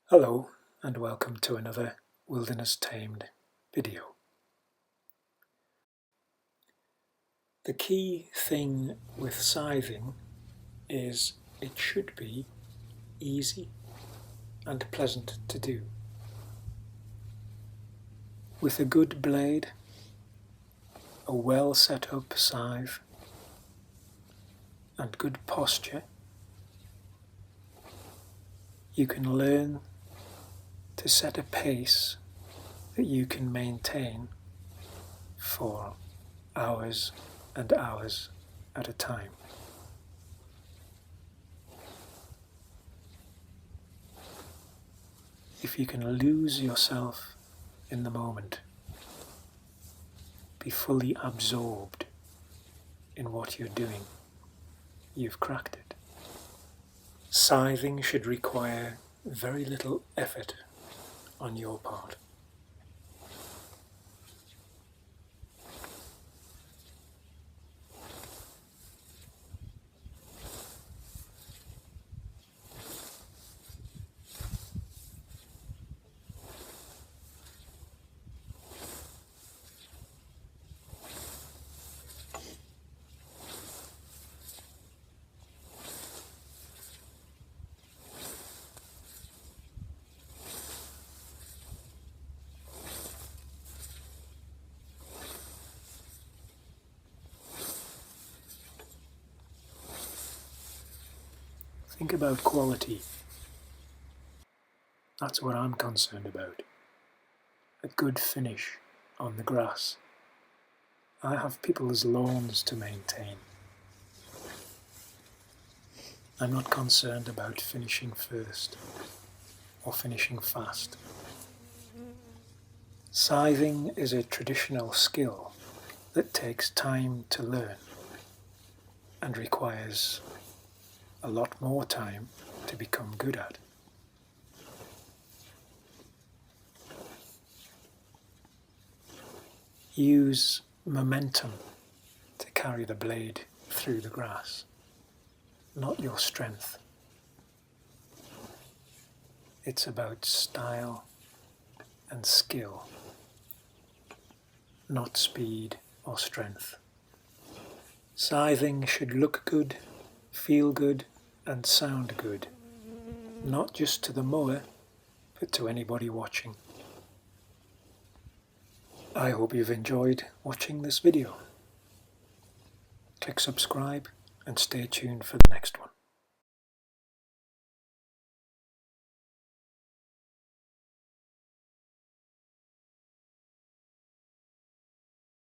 Hello and welcome to another Wilderness Tamed video. The key thing with scything is it should be easy and pleasant to do. With a good blade, a well set up scythe and good posture, you can learn to set a pace that you can maintain for hours and hours at a time. If you can lose yourself in the moment, be fully absorbed in what you're doing, you've cracked it. Scything should require very little effort on your part. Think about quality. That's what I'm concerned about. A good finish on the grass. I have people's lawns to maintain. I'm not concerned about finishing first or finishing fast. Scything is a traditional skill that takes time to learn and requires a lot more time to become good at. Use momentum to carry the blade through the grass, not your strength. It's about style and skill, not speed or strength. Scything should look good, feel good, and sound good, not just to the mower, but to anybody watching. I hope you've enjoyed watching this video. Click subscribe and stay tuned for the next one.